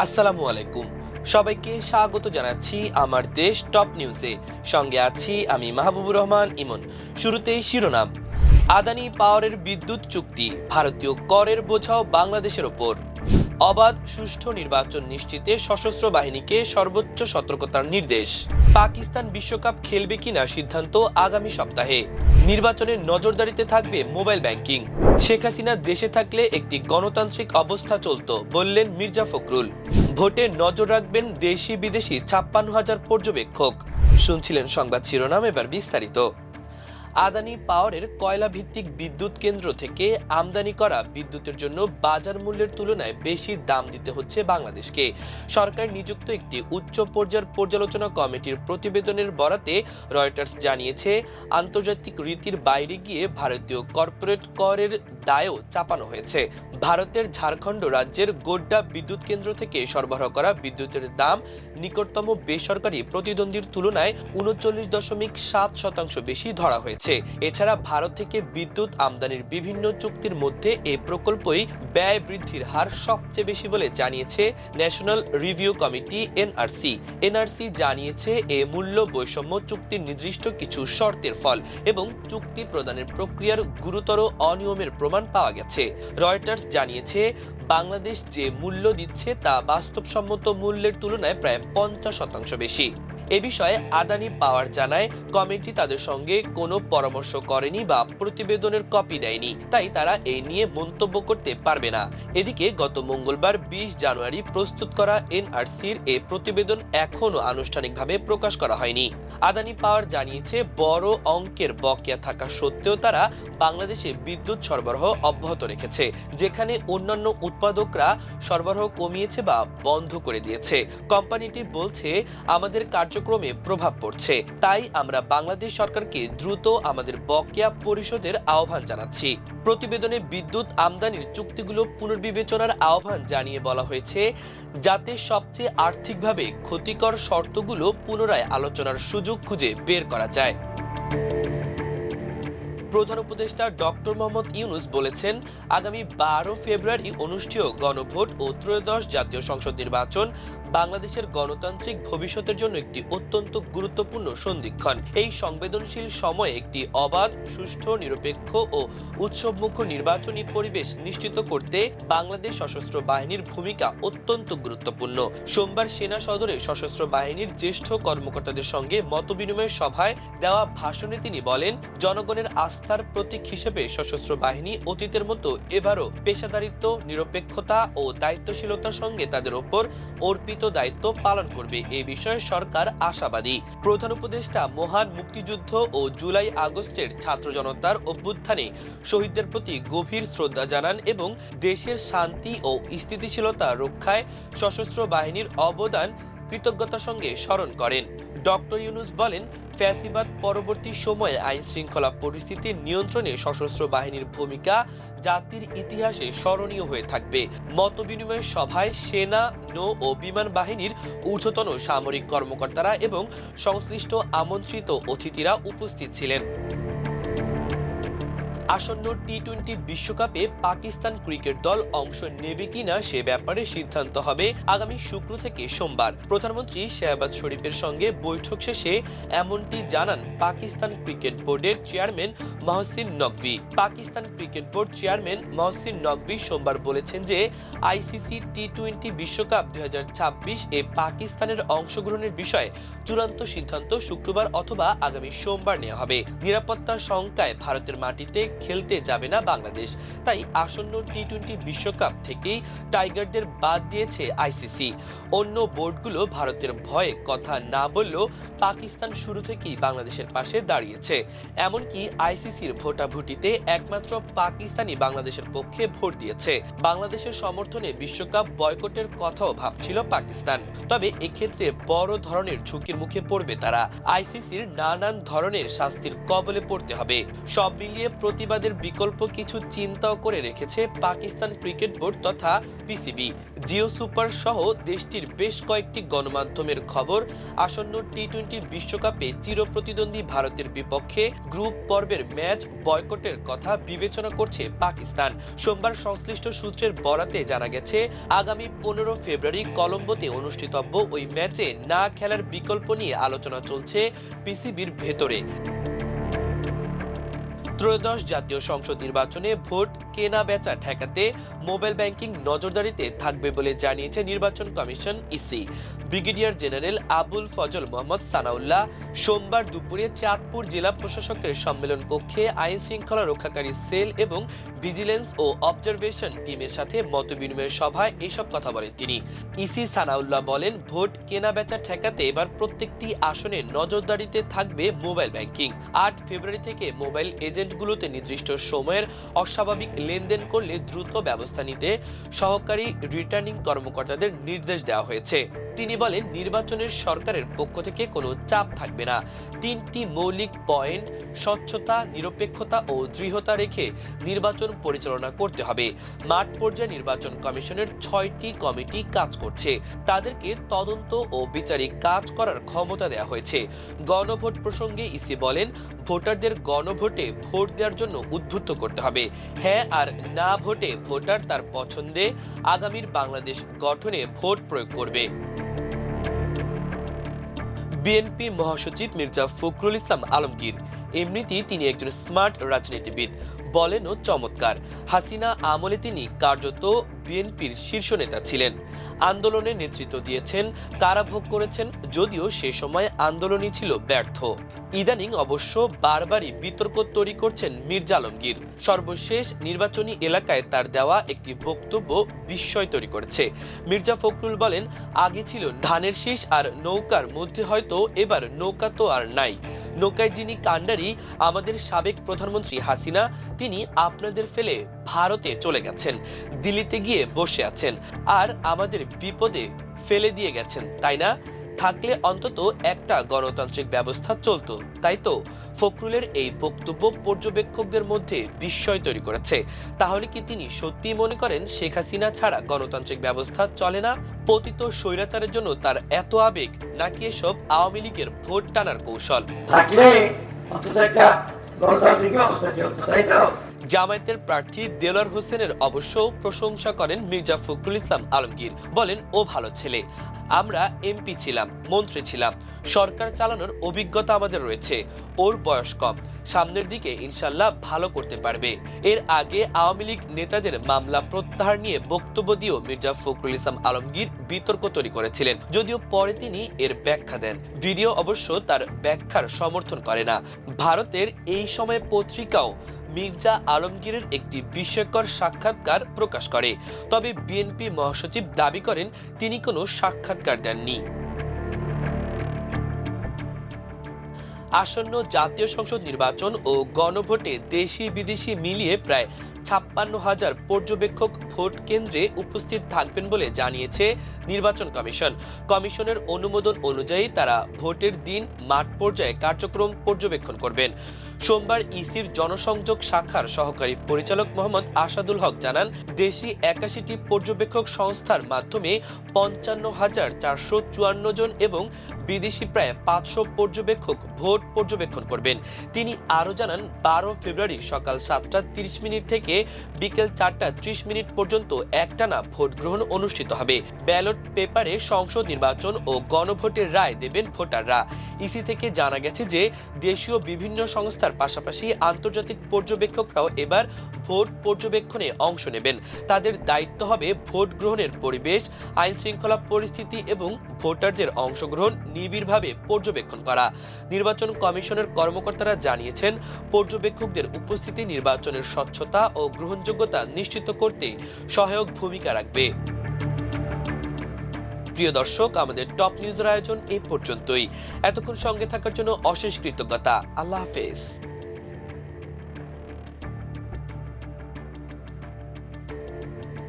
আসসালামু আলাইকুম। সবাইকে স্বাগত জানাচ্ছি আমার দেশ টপ নিউজে। সঙ্গে আছি আমি মাহবুবুর রহমান ইমন। শুরুতেই শিরোনাম। আদানি পাওয়ারের বিদ্যুৎ চুক্তি, ভারতীয় করের বোঝাও বাংলাদেশের ওপর। অবাধ সুষ্ঠু নির্বাচন নিশ্চিতে সশস্ত্র বাহিনীকে সর্বোচ্চ সতর্কতার নির্দেশ। পাকিস্তান বিশ্বকাপ খেলবে কিনা সিদ্ধান্ত আগামী সপ্তাহে। নির্বাচনের নজরদারিতে থাকবে মোবাইল ব্যাংকিং। শেখ হাসিনা দেশে থাকলে একটি গণতান্ত্রিক অবস্থা চলত, বললেন মির্জা ফখরুল। ভোটে নজর রাখবেন দেশি বিদেশি ৫৬,০০০ পর্যবেক্ষক। শুনছিলেন সংবাদ শিরোনাম, এবার বিস্তারিত। আদানি পাওয়ারের কয়লা ভিত্তিক বিদ্যুৎ কেন্দ্র থেকে আমদানি করা বিদ্যুতের জন্য বাজার মূল্যের তুলনায় বেশি দাম দিতে হচ্ছে বাংলাদেশকে। সরকার নিযুক্ত একটি উচ্চ পর্যায়ের পর্যালোচনা কমিটির প্রতিবেদনের বরাতে রয়টার্স জানিয়েছে, আন্তর্জাতিক রীতির বাইরে গিয়ে ভারতীয় কর্পোরেট করের দায়ও চাপানো হয়েছে। ভারতের ঝাড়খণ্ড রাজ্যের গোড্ডা বিদ্যুৎ কেন্দ্র থেকে সরবরাহ করা বিদ্যুতের দাম নিকটতম বেসরকারি প্রতিদ্বন্দ্বীর তুলনায় ৩৯.৭% বেশি ধরা হয়েছে। এছাড়া ভারত থেকে বিদ্যুৎ আমদানির বিভিন্ন চুক্তির মধ্যে এই প্রকল্পই ব্যয় বৃদ্ধির হার সবচেয়ে বেশি বলে জানিয়েছে ন্যাশনাল রিভিউ কমিটি এনআরসি জানিয়েছে, এ মূল্য বৈষম্য চুক্তির নির্দিষ্ট কিছু শর্তের ফল এবং চুক্তি প্রদানের প্রক্রিয়ার গুরুতর অনিয়মের প্রমাণ পাওয়া গেছে। রয়টার্স জানিয়েছে, বাংলাদেশ যে মূল্য দিচ্ছে তা বাস্তবসম্মত মূল্যের তুলনায় প্রায় ৫০% বেশি। এ বিষয়ে আদানি পাওয়ার জানায়, কমিটি তাদের সঙ্গে কোনো পরামর্শ করেনি বা প্রতিবেদনের কপি দেয়নি, তাই তারা এই নিয়ে মন্তব্য করতে পারবে না। এদিকে গত মঙ্গলবার ২০ জানুয়ারি প্রস্তুত করা এনআরসির এ প্রতিবেদন এখনও আনুষ্ঠানিকভাবে প্রকাশ করা হয়নি। আদানি পাওয়ার জানিয়েছে, বড় অঙ্কের বকেয়া থাকা সত্ত্বেও তারা বাংলাদেশে বিদ্যুৎ সরবরাহ অব্যাহত রেখেছে, যেখানে অন্যান্য উৎপাদকরা সরবরাহ কমিয়েছে বা বন্ধ করে দিয়েছে। কোম্পানিটি বলছে, আমাদের কার্যক্রমে প্রভাব পড়ছে, তাই আমরা বাংলাদেশ সরকারকে দ্রুত আমাদের বকেয়া পরিশোধের আহ্বান জানাচ্ছি। প্রতিবেদনে বিদ্যুৎ আমদানির চুক্তিগুলো পুনর্বিবেচনার আহ্বান জানিয়ে বলা হয়েছে, যাতে সবচেয়ে আর্থিকভাবে ক্ষতিকর শর্তগুলো পুনরায় আলোচনার সুযোগ খুঁজে বের করা যায়। প্রধান উপদেষ্টা ডক্টর মোহাম্মদ ইউনূস বলেছেন, আগামী ১২ ফেব্রুয়ারি অনুষ্ঠেয় গণভোট ও ত্রয়োদশ জাতীয় সংসদ নির্বাচন বাংলাদেশের গণতান্ত্রিক ভবিষ্যতের জন্য একটি অত্যন্ত গুরুত্বপূর্ণ সন্ধিক্ষণ। এই সংবেদনশীল সময়ে একটি অবাধ, সুষ্ঠু, নিরপেক্ষ ও উৎসবমুখর নির্বাচনী পরিবেশ নিশ্চিত করতে বাংলাদেশ সশস্ত্র বাহিনীর ভূমিকা অত্যন্ত গুরুত্বপূর্ণ। সোমবার সেনা সদরে সশস্ত্র বাহিনীর জ্যেষ্ঠ কর্মকর্তাদের সঙ্গে মতবিনিময় সভায় দেওয়া ভাষণে তিনি বলেন, জনগণের আস্থার প্রতীক হিসেবে সশস্ত্র বাহিনী অতীতের মতো এবারও পেশাদারিত্ব, নিরপেক্ষতা ও দায়িত্বশীলতার সঙ্গে তাদের ওপর অর্পিত দায়িত্ব পালন করবে, এ বিষয়ে সরকার আশাবাদী। প্রধান উপদেষ্টা মহান মুক্তিযুদ্ধ ও জুলাই আগস্টের ছাত্র জনতার অভ্যুত্থানে শহীদদের প্রতি গভীর শ্রদ্ধা জানান এবং দেশের শান্তি ও স্থিতিশীলতা রক্ষায় সশস্ত্র বাহিনীর অবদান কৃতজ্ঞতার সঙ্গে স্মরণ করেন। ডক্টর ইউনূস বলেন, ফ্যাসিবাদ পরবর্তী সময়ে আইন শৃঙ্খলা পরিস্থিতি নিয়ন্ত্রণে সশস্ত্র বাহিনীর ভূমিকা জাতির ইতিহাসে স্মরণীয় হয়ে থাকবে। মতবিনিময় সভায় সেনা, নৌ ও বিমান বাহিনীর ঊর্ধ্বতন সামরিক কর্মকর্তারা এবং সংশ্লিষ্ট আমন্ত্রিত অতিথিরা উপস্থিত ছিলেন। আসন্ন টি-20 বিশ্বকাপে পাকিস্তান ক্রিকেট দল অংশ নেবে কিনা সে ব্যাপারে সিদ্ধান্ত হবে আগামী শুক্র থেকে সোমবার। প্রধানমন্ত্রী শাহবাজ শরীফের সঙ্গে বৈঠক শেষে এমনটি জানান পাকিস্তান ক্রিকেট বোর্ডের chairman Mohsin Naqvi. Pakistan cricket board chairman Mohsin Naqvi সোমবার বলেছেন যে, আইসিসি টি-20 বিশ্বকাপ ২০২৬ এ পাকিস্তানের অংশগ্রহণের বিষয়ে চূড়ান্ত সিদ্ধান্ত শুক্রবার অথবা আগামী সোমবার নেওয়া হবে। নিরাপত্তার শঙ্কায় ভারতের মাটিতে খেলতে যাবে না বাংলাদেশ, তাই আসন্ন টি-20 বিশ্বকাপ থেকেই টাইগারদের বাদ দিয়েছে আইসিসি। অন্য বোর্ডগুলো ভারতের ভয়ে কথা না বললেও পাকিস্তান শুরু থেকেই বাংলাদেশের পাশে দাঁড়িয়েছে। এমনকি আইসিসির ভোটাভুটিতে একমাত্র পাকিস্তানি বাংলাদেশের পক্ষে ভোট দিয়েছে। বাংলাদেশের সমর্থনে বিশ্বকাপ বয়কটের কথাও ভাবছিল পাকিস্তান, তবে এক্ষেত্রে বড় ধরনের ঝুঁকির মুখে পড়বে তারা। আইসিসির নানান ধরনের শাস্তির কবলে পড়তে হবে। সব মিলিয়ে প্রতি প্রতিবাদের বিকল্প কিছু চিন্তাও করে রেখেছে পাকিস্তান ক্রিকেট বোর্ড তথা পিসিবি। জিও সুপার সহ দেশটির বেশ কয়েকটি গণমাধ্যমের খবর, আসন্ন টি-20 বিশ্বকাপে চিরপ্রতিদ্বন্দ্বী ভারতের বিপক্ষে গ্রুপ পর্বের ম্যাচ বয়কটের কথা বিবেচনা করছে পাকিস্তান। সোমবার সংশ্লিষ্ট সূত্রের বরাতে জানা গেছে, আগামী 15 ফেব্রুয়ারি কলম্বোতে অনুষ্ঠিতব্য ওই ম্যাচে না খেলার বিকল্প নিয়ে আলোচনা চলছে পিসিবির ভেতরে। ত্রয়োদশ জাতীয় সংসদ নির্বাচনে ভোট কেনা বেচা ঠেকাতে মোবাইল ব্যাংকিং নজরদারিতে থাকবে বলে জানিয়েছে নির্বাচন commission EC. Brigadier general Abul Fazal Mohammad Sanaullah সোমবার দুপুরে চাঁদপুর জেলা প্রশাসকের সম্মেলন কক্ষে আইন শৃঙ্খলা রক্ষাকারী সেল এবং ভিজিলেন্স ও অবজারভেশন টিমের সাথে মতবিনিময় সভায় এসব কথা বলেন তিনি। ইসি সানাউল্লাহ বলেন, ভোট কেনা বেচা ঠেকাতে এবার প্রত্যেকটি আসনে নজরদারিতে থাকবে মোবাইল ব্যাংকিং। 8 ফেব্রুয়ারি থেকে মোবাইল এজেন্টগুলোতে নির্দিষ্ট সময়ের অস্বাভাবিক লেনদেন করলে দ্রুত ব্যবস্থা নিতে সহকারী রিটার্নিং কর্মকর্তাদের নির্দেশ দেওয়া হয়েছে। তিনি বলেন, নির্বাচনের সরকারের পক্ষ থেকে কোনো চাপ থাকবে না। 3টি মৌলিক পয়েন্ট স্বচ্ছতা, নিরপেক্ষতা ও দৃঢ়তা রেখে নির্বাচন পরিচালনা করতে হবে। মাঠ পর্যায়ে নির্বাচন কমিশনের 6টি কমিটি কাজ করছে, তাদেরকে তদন্ত ও বিচারিক কাজ করার ক্ষমতা দেওয়া হয়েছে। গণভোট প্রসঙ্গে ইসি বলেন, ভোটারদের গণভোটে ভোট দেওয়ার জন্য উদ্বুদ্ধ করতে হবে। হ্যাঁ আর না ভোটে ভোটার তার পছন্দে আগামীর বাংলাদেশ গঠনে ভোট প্রয়োগ করবে। বিএনপি মহাসচিব মির্জা ফখরুল ইসলাম আলমগীর এমনিতেই তিনি একজন স্মার্ট রাজনীতিবিদ, বলেনও চমৎকার। হাসিনা আমলে তিনি কার্যত বিএনপির শীর্ষ নেতা ছিলেন, আন্দোলনের নেতৃত্ব দিয়েছেন, কারাভোগ করেছেন, যদিও সে সময় আন্দোলনই ছিল ব্যর্থ। ইদানিং অবশ্য বারবারই বিতর্ক তৈরি করছেন মির্জা আলমগীর। সর্বশেষ নির্বাচনী এলাকায় তার দেওয়া একটি বক্তব্য বিস্ময় তৈরি করেছে। মির্জা ফখরুল বলেন, আগে ছিল ধানের শীষ আর নৌকার মধ্যে, হয়তো এবার নৌকা তো আর নাই। নৌকায় যিনি কাণ্ডারি আমাদের সাবেক প্রধানমন্ত্রী হাসিনা, তিনি আপনাদের ফেলে ভারতে চলে গেছেন, দিল্লিতে গিয়ে বসে আছেন, আর আমাদের বিপদে ফেলে দিয়ে গেছেন, তাই না? থাকলে অন্তত একটা গণতান্ত্রিক ব্যবস্থা চলতো, তাই তো? ফখরুলের এই বক্তব্য পর্যবেক্ষকদের মধ্যে বিস্ময় তৈরি করেছে। তাহলে কি তিনি সত্যি মনে করেন শেখ হাসিনা ছাড়া গণতান্ত্রিক ব্যবস্থা চলে না? পতিত স্বৈরাচারের জন্য তার এত আবেগ, নাকি এসব আওয়ামী লীগের ভোট টানার কৌশল? জামায়াতের প্রার্থী দেলোয়ার হোসেনের অবশ্য প্রশংসা করেন মির্জা ফখরুল ইসলাম আলমগীর। বলেন, ও ভালো ছেলে, আমরা এমপি ছিলাম, মন্ত্রী ছিলাম, সরকার চালানোর অভিজ্ঞতা আমাদের রয়েছে, ওর বয়স কম, সামনের দিকে ইনশাল্লাহ ভালো করতে পারবে। এর আগে আওয়ামী লীগ নেতাদের মামলা প্রত্যাহার নিয়ে বক্তব্য দিয়েও মির্জা ফখরুল ইসলাম আলমগীর বিতর্ক তৈরি করেছিলেন, যদিও পরে তিনি এর ব্যাখ্যা দেন। ভিডিও অবশ্য তার ব্যাখ্যার সমর্থন করে না। ভারতের এই সময় পত্রিকাও মির্জা আলমগীরের একটি বিস্ময়কর সাক্ষাৎকার প্রকাশ করে, তবে বিএনপি মহাসচিব দাবি করেন তিনি কোনো সাক্ষাৎকার দেননি। আসন্ন জাতীয় সংসদ নির্বাচন ও গণভোটে দেশি বিদেশি মিলিয়ে প্রায় 56,000 পর্যবেক্ষক ভোট কেন্দ্রে উপস্থিত থাকবেন বলে জানিয়েছে নির্বাচন কমিশন। কমিশনের অনুমোদন অনুযায়ী তারা ভোটের দিন মাঠ পর্যায়ে কার্যক্রম পর্যবেক্ষণ করবেন। সোমবার ইসির জনসংযোগ শাখার সহকারী পরিচালক মোহাম্মদ আসাদুল হক জানান, দেশি 81টি পর্যবেক্ষক সংস্থার মাধ্যমে 55,454 জন এবং বিদেশি প্রায় 500 পর্যবেক্ষক ভোট পর্যবেক্ষণ করবেন। তিনি আরও জানান, 12 ফেব্রুয়ারি সকাল 7টা 30 থেকে বিকেল 4টা 30 পর্যন্ত একটানা ভোট গ্রহণ অনুষ্ঠিত হবে। ব্যালট পেপারে সংসদ নির্বাচন ও গণভোটের রায় দেবেন ভোটাররা। ইসি থেকে জানা গেছে যে দেশীয় বিভিন্ন সংস্থার পাশাপাশি আন্তর্জাতিক পর্যবেক্ষকরাও এবার ভোট পর্যবেক্ষণে অংশ নেবেন। তাদের দায়িত্ব হবে ভোট গ্রহণের পরিবেশ, আইন শৃঙ্খলা পরিস্থিতি এবং ভোটারদের অংশগ্রহণ নিবিড়ভাবে পর্যবেক্ষণ করা। নির্বাচন কমিশনের কর্মকর্তারা জানিয়েছেন, পর্যবেক্ষকদের উপস্থিতি নির্বাচনের স্বচ্ছতা ও গ্রহণযোগ্যতা নিশ্চিত করতে সহায়ক ভূমিকা রাখবে। প্রিয় দর্শক, আমাদের টপ নিউজের আয়োজন এই পর্যন্তই। এতক্ষণ সঙ্গে থাকার জন্য অশেষ কৃতজ্ঞতা। আল্লাহ হাফেজ।